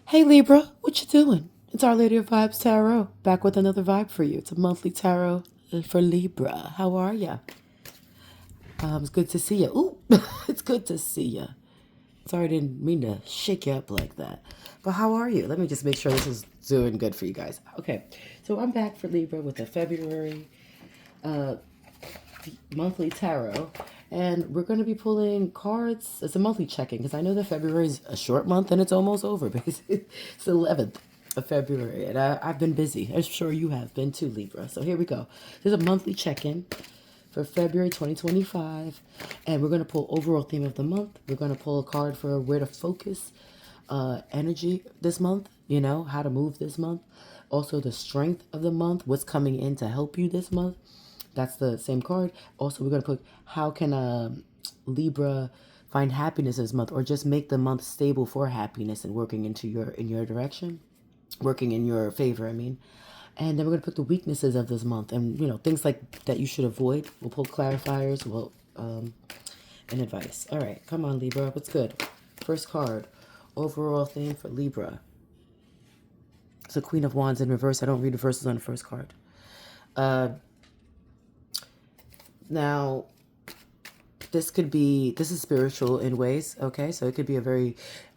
Hey Libra, what you doing? It's Our Lady of Vibes Tarot, back with another vibe for you. It's a monthly tarot for Libra. How are ya? It's good to see you. Ooh, it's good to see you. Sorry, I didn't mean to shake you up like that. But how are you? Let me just make sure this is doing good for you guys. Okay, so I'm back for Libra with the February monthly tarot. And we're going to be pulling cards. It's a monthly check-in because I know that February is a short month and it's almost over. Basically, it's the 11th of February. And I've been busy. I'm sure you have been too, Libra. So here we go. There's a monthly check-in for February 2025. And we're going to pull overall theme of the month. We're going to pull a card for where to focus energy this month. You know, how to move this month. Also, the strength of the month. What's coming in to help you this month. That's the same card. Also, we're going to put how can Libra find happiness this month, or just make the month stable for happiness and working into in your direction, working in your favor, I mean. And then we're going to put the weaknesses of this month and, you know, things like that you should avoid. We'll pull clarifiers, and advice. All right, come on, Libra. What's good? First card, overall theme for Libra. It's the Queen of Wands in reverse. I don't read reverses on the first card. Now, this is spiritual in ways, okay? So it could be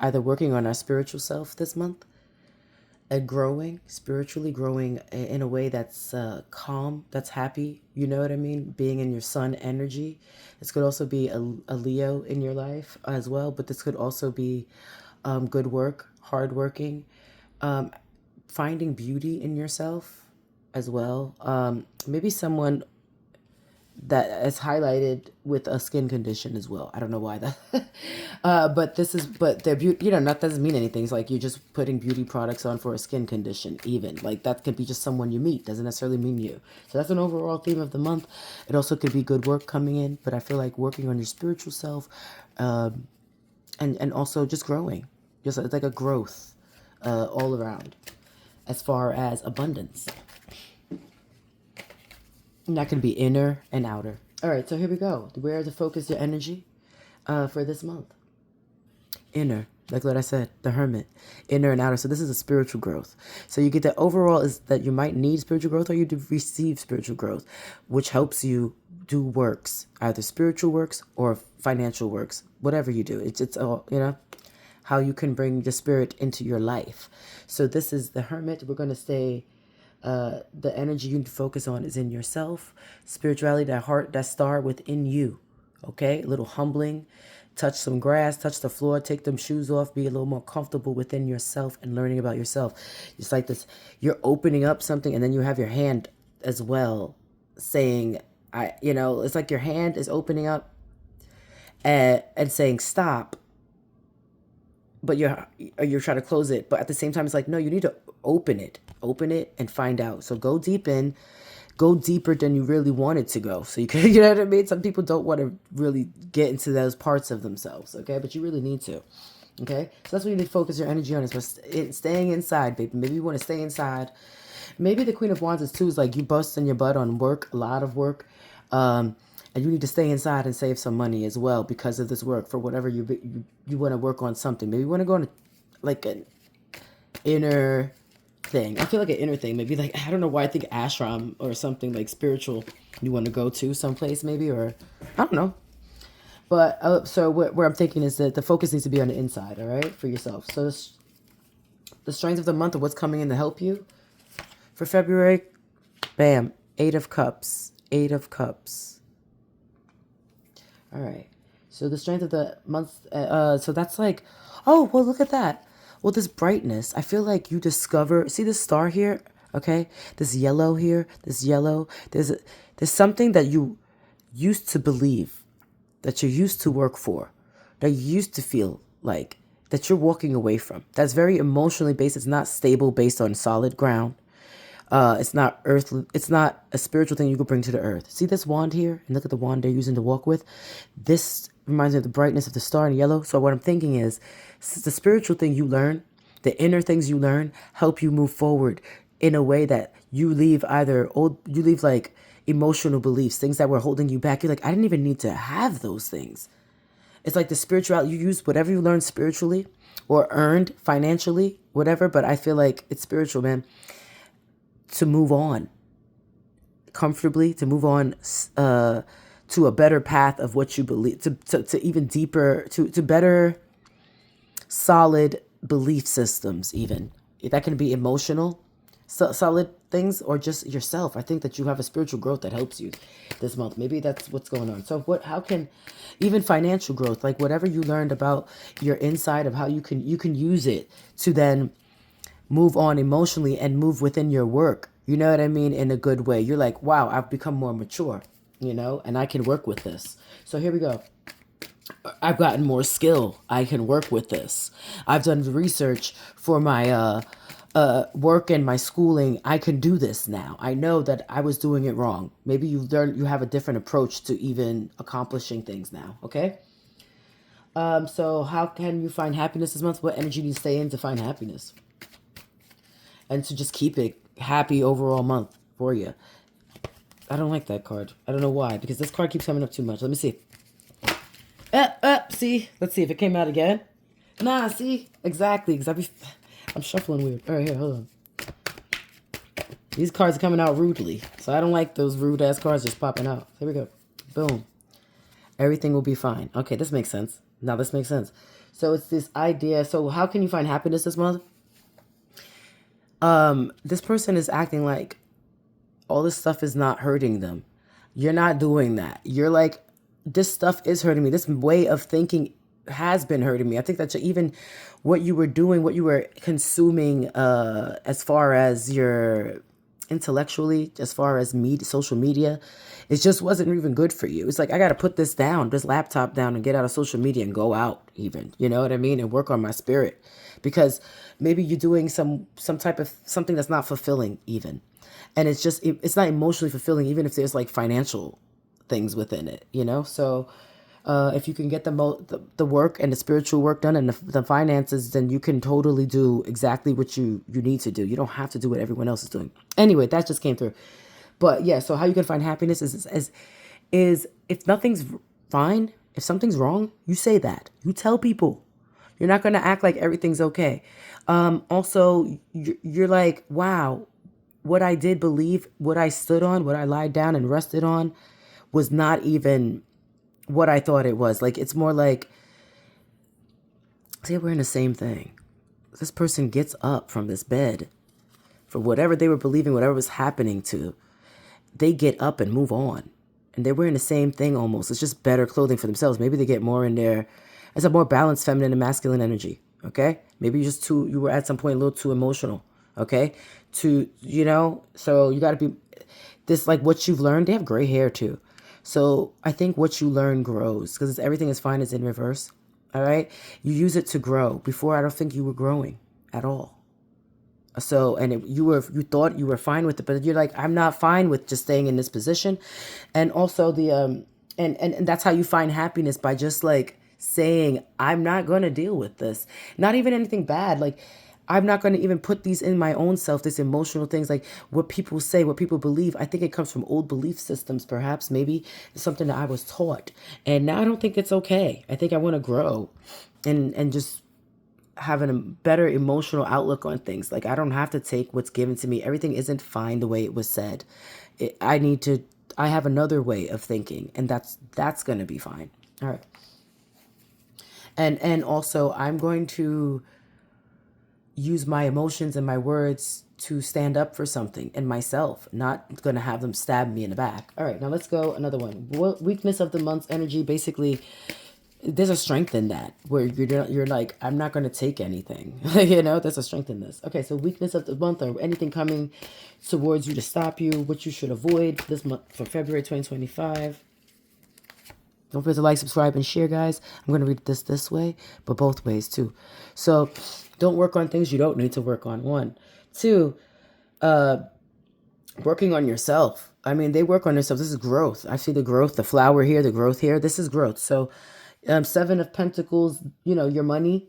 either working on our spiritual self this month and spiritually growing in a way that's calm, that's happy, you know what I mean? Being in your sun energy. This could also be a Leo in your life as well, but this could also be good work, hardworking, finding beauty in yourself as well. Maybe someone that is highlighted with a skin condition as well. I don't know why that, but they're beauty. You know, that doesn't mean anything. It's like you're just putting beauty products on for a skin condition. Even like that could be just someone you meet. Doesn't necessarily mean you. So that's an overall theme of the month. It also could be good work coming in, but I feel like working on your spiritual self, and also just growing. Just it's like a growth, all around, as far as abundance. And that can be inner and outer. All right, so here we go. Where to focus your energy for this month? Inner, like what I said, the Hermit. Inner and outer. So this is a spiritual growth. So you get that overall is that you might need spiritual growth or you receive spiritual growth, which helps you do works, either spiritual works or financial works, whatever you do. It's all, you know, how you can bring the spirit into your life. So this is the Hermit. We're going to stay... the energy you need to focus on is in yourself. Spirituality, that heart, that star within you. Okay? A little humbling. Touch some grass, touch the floor, take them shoes off, be a little more comfortable within yourself and learning about yourself. It's like this, you're opening up something and then you have your hand as well saying, it's like your hand is opening up and saying stop. But you're trying to close it. But at the same time, it's like, no, you need to open it and find out. So go deeper than you really wanted to go. So you can, you know what I mean? Some people don't want to really get into those parts of themselves. Okay. But you really need to. Okay. So that's what you need to focus your energy on, is staying inside, baby. Maybe you want to stay inside. Maybe the Queen of Wands is like you busting your butt on work, a lot of work. And you need to stay inside and save some money as well because of this work for whatever you want to work on something. Maybe you want to go on like an inner thing. I feel like an inner thing. Maybe like, I don't know why I think ashram or something like spiritual you want to go to someplace maybe, or I don't know. But so where I'm thinking is that the focus needs to be on the inside, all right, for yourself. So the strength of the month of what's coming in to help you for February, bam, 8 of Cups, 8 of Cups. All right. So the strength of the month, so that's like, oh, well, look at that. Well, this brightness, I feel like you discover, see this star here? Okay. This yellow here, this yellow, there's something that you used to believe, that you used to work for, that you used to feel like, that you're walking away from. That's very emotionally based. It's not stable, based on solid ground. It's not earthly. It's not a spiritual thing you can bring to the earth. See this wand here? And look at the wand they're using to walk with. This reminds me of the brightness of the star in yellow. So what I'm thinking is, the spiritual thing you learn, the inner things you learn, help you move forward in a way that you leave like emotional beliefs, things that were holding you back. You're like, I didn't even need to have those things. It's like the spirituality, you use whatever you learn spiritually, or earned financially, whatever. But I feel like it's spiritual, man, to move on comfortably, to move on to a better path of what you believe, to even deeper, to better solid belief systems, even. That can be emotional, solid things, or just yourself. I think that you have a spiritual growth that helps you this month. Maybe that's what's going on. So how can, even financial growth, like whatever you learned about your inside of how you can use it to then move on emotionally and move within your work. You know what I mean? In a good way. You're like, wow, I've become more mature, and I can work with this. So here we go. I've gotten more skill. I can work with this. I've done the research for my work and my schooling. I can do this now. I know that I was doing it wrong. Maybe you have a different approach to even accomplishing things now. Okay. So how can you find happiness this month? What energy do you stay in to find happiness? And to just keep it happy overall month for you. I don't like that card. I don't know why, because this card keeps coming up too much. Let me see. See? Let's see if it came out again. Nah, see? Exactly. I'm shuffling weird. All right, here, hold on. These cards are coming out rudely. So I don't like those rude-ass cards just popping out. Here we go. Boom. Everything will be fine. Okay, this makes sense. Now this makes sense. So it's this idea. So how can you find happiness this month? This person is acting like all this stuff is not hurting them. You're not doing that. You're like, this stuff is hurting me. This way of thinking has been hurting me. I think that even what you were doing, what you were consuming, as far as your intellectually, as far as social media, it just wasn't even good for you. It's like, I got to put this down, this laptop down, and get out of social media and go out even, you know what I mean? And work on my spirit, because maybe you're doing some type of something that's not fulfilling even. And it's just, it's not emotionally fulfilling, even if there's like financial things within it, So if you can get the work and the spiritual work done and the finances, then you can totally do exactly what you need to do. You don't have to do what everyone else is doing. Anyway, that just came through. But yeah, so how you can find happiness is if nothing's fine, if something's wrong, you say that. You tell people. You're not going to act like everything's okay. Also, you're like, wow, what I did believe, what I stood on, what I lied down and rested on was not even what I thought it was. Like, it's more like, say we're in the same thing. This person gets up from this bed for whatever they were believing, whatever was happening to. They get up and move on. And they're wearing the same thing almost. It's just better clothing for themselves. Maybe they get more in there. It's a more balanced feminine and masculine energy. Okay? Maybe you were at some point a little too emotional. Okay? So you got to be this, like what you've learned. They have gray hair too. So I think what you learn grows, because everything is fine is in reverse. All right. You use it to grow. Before, I don't think you were growing at all. So, and you thought you were fine with it, but you're like, I'm not fine with just staying in this position. And also and that's how you find happiness, by just like saying, I'm not going to deal with this. Not even anything bad. Like, I'm not going to even put these in my own self, this emotional things, like what people say, what people believe. I think it comes from old belief systems, perhaps, maybe something that I was taught. And now I don't think it's okay. I think I want to grow and just having a better emotional outlook on things. Like, I don't have to take what's given to me. Everything isn't fine the way it was said. I have another way of thinking, and that's going to be fine. All right. And also, I'm going to use my emotions and my words to stand up for something in myself, not going to have them stab me in the back. All right, now let's go another one. Weakness of the month's energy. Basically, there's a strength in that, where you're like, I'm not going to take anything. There's a strength in this. Okay, so weakness of the month, or anything coming towards you to stop you, what you should avoid this month for February 2025. Don't forget to like, subscribe, and share, guys. I'm going to read this way, but both ways too. So don't work on things you don't need to work on. 1, 2, working on yourself. I mean, they work on themselves. This is growth. I see the growth, the flower here, the growth here. This is growth. So 7 of Pentacles, your money.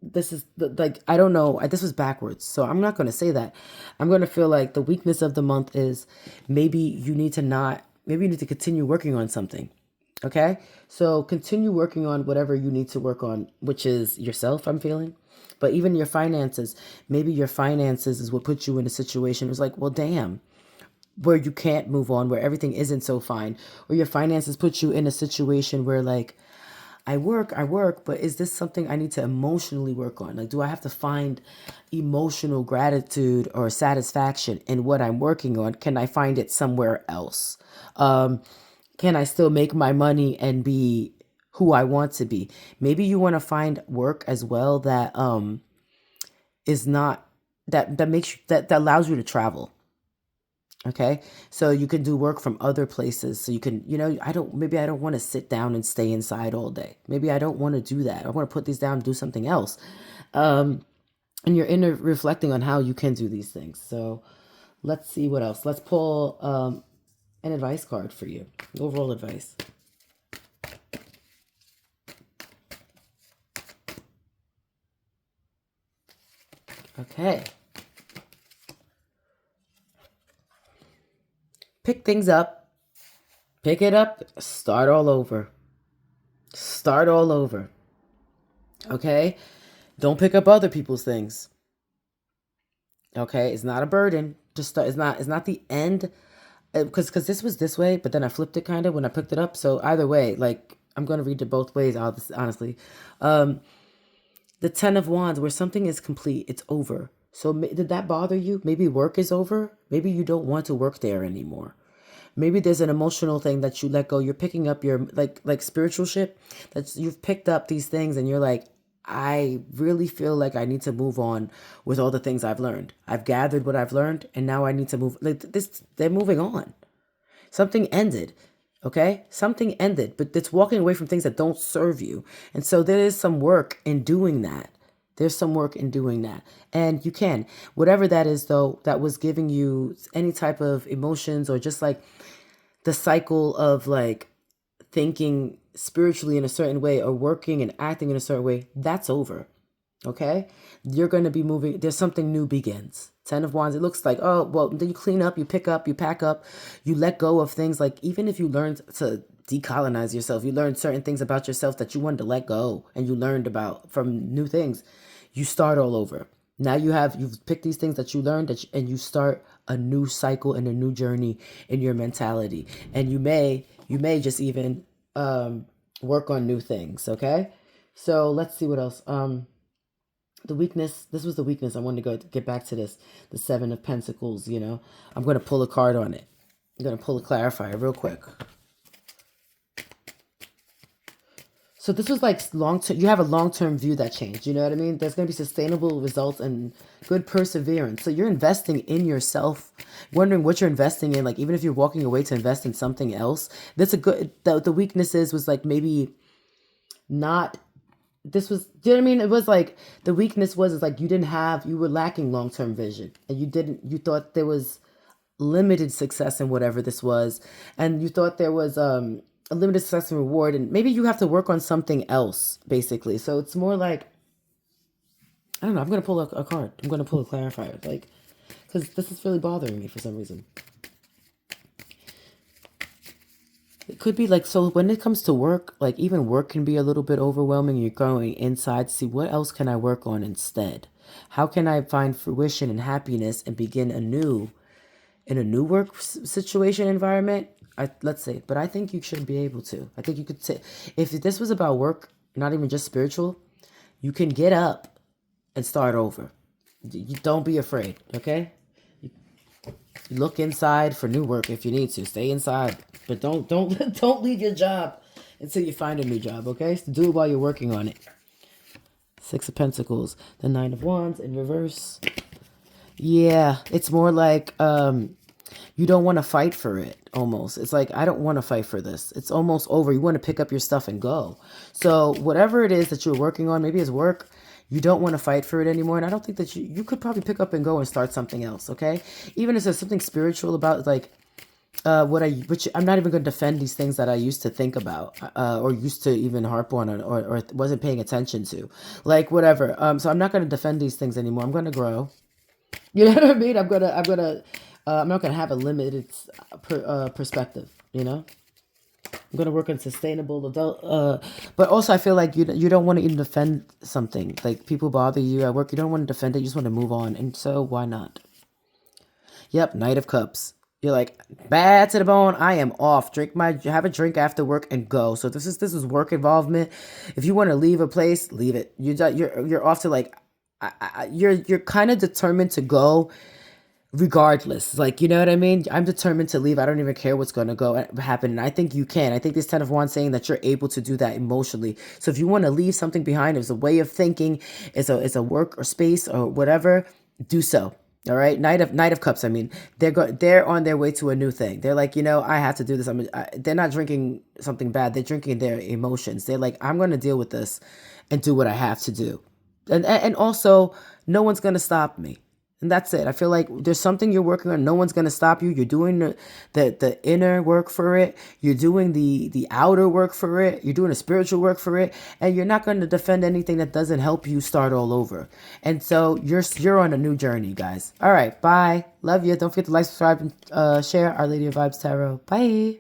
This is I don't know. This was backwards. So I'm not going to say that. I'm going to feel like the weakness of the month is maybe you need to continue working on something. Okay, so continue working on whatever you need to work on, which is yourself, I'm feeling. But even your finances, maybe your finances is what puts you in a situation. It's like, well, damn, where you can't move on, where everything isn't so fine, or your finances put you in a situation where like, I work, but is this something I need to emotionally work on? Like, do I have to find emotional gratitude or satisfaction in what I'm working on? Can I find it somewhere else? Can I still make my money and be who I want to be? Maybe you want to find work as well that is not that makes you that allows you to travel. Okay. So you can do work from other places. So you can, maybe I don't want to sit down and stay inside all day. Maybe I don't want to do that. I want to put these down and do something else. And you're reflecting on how you can do these things. So let's see what else. Let's pull an advice card for you. Overall advice. Okay. Pick things up. Pick it up. Start all over. Start all over. Okay? Don't pick up other people's things. Okay? It's not a burden. Just start. It's not the end. Because this was this way, but then I flipped it kind of when I picked it up. So either way, like, I'm going to read it both ways, honestly. The 10 of Wands, where something is complete, it's over. So did that bother you? Maybe work is over. Maybe you don't want to work there anymore. Maybe there's an emotional thing that you let go. You're picking up your like spiritual shit. You've picked up these things and you're like, I really feel like I need to move on with all the things I've learned. I've gathered what I've learned and now I need to move. Like this, they're moving on. Something ended. Okay? Something ended, but it's walking away from things that don't serve you. And so there is some work in doing that. There's some work in doing that. And you can. Whatever that is, though, that was giving you any type of emotions or just like the cycle of like thinking spiritually in a certain way or working and acting in a certain way, that's over. Okay? You're going to be moving. There's something new begins. 10 of Wands. It looks like, oh, well, then you clean up, you pick up, you pack up, you let go of things. Like even if you learned to decolonize yourself, you learned certain things about yourself that you wanted to let go and you learned about from new things, you start all over. Now you've picked these things that you learned and you start a new cycle and a new journey in your mentality. And you may just even work on new things. Okay. So let's see what else. The weakness, this was the weakness. I wanted to get back to this. The 7 of Pentacles, I'm going to pull a card on it. I'm going to pull a clarifier real quick. So this was like long-term. You have a long-term view that changed. You know what I mean? There's going to be sustainable results and good perseverance. So you're investing in yourself, wondering what you're investing in. Like even if you're walking away to invest in something else, that's a good, the weaknesses was like maybe not, this was, do you know what I mean? It was like, the weakness was, like you were lacking long-term vision and you thought there was limited success in whatever this was. And you thought there was, a limited success and reward, and maybe you have to work on something else, basically. So it's more like, I don't know, I'm going to pull a card. I'm going to pull a clarifier, like, because this is really bothering me for some reason. It could be like, so when it comes to work, like even work can be a little bit overwhelming. You're going inside to see what else can I work on instead? How can I find fruition and happiness and begin anew in a new work situation environment? Let's say, but I think you should be able to. I think you could say, if this was about work, not even just spiritual, you can get up and start over. You don't be afraid, okay? You look inside for new work if you need to. Stay inside, but don't leave your job until you find a new job, okay? So do it while you're working on it. 6 of Pentacles, the 9 of Wands in reverse. Yeah, it's more like you don't want to fight for it, almost. It's like, I don't want to fight for this. It's almost over. You want to pick up your stuff and go. So whatever it is that you're working on, maybe it's work, you don't want to fight for it anymore. And I don't think that you could probably pick up and go and start something else, okay? Even if there's something spiritual about, like, which I'm not even going to defend these things that I used to think about or used to even harp on or wasn't paying attention to. Like, whatever. So I'm not going to defend these things anymore. I'm going to grow. You know what I mean? I'm not gonna have a limited perspective. I'm going to work on sustainable adult. But also I feel like you don't want to even defend something. Like people bother you at work. You don't want to defend it. You just want to move on. And so why not? Yep. Knight of Cups. You're like, bad to the bone. I am off. Have a drink after work and go. So this is work involvement. If you want to leave a place, leave it. You're off to like, you're kind of determined to go regardless. Like, you know what I mean? I'm determined to leave. I don't even care what's going to go happen. And I think you can. I think this 10 of Wands saying that you're able to do that emotionally. So if you want to leave something behind, it's a way of thinking, it's a work or space or whatever, do so. All right. Knight of Cups. I mean, they're on their way to a new thing. They're like, I have to do this. They're not drinking something bad. They're drinking their emotions. They're like, I'm going to deal with this and do what I have to do. And also, no one's going to stop me. And that's it. I feel like there's something you're working on. No one's going to stop you. You're doing the inner work for it. You're doing the outer work for it. You're doing the spiritual work for it. And you're not going to defend anything that doesn't help you start all over. And so you're on a new journey, guys. All right. Bye. Love you. Don't forget to like, subscribe, and share Our Lady of Vibes Tarot. Bye.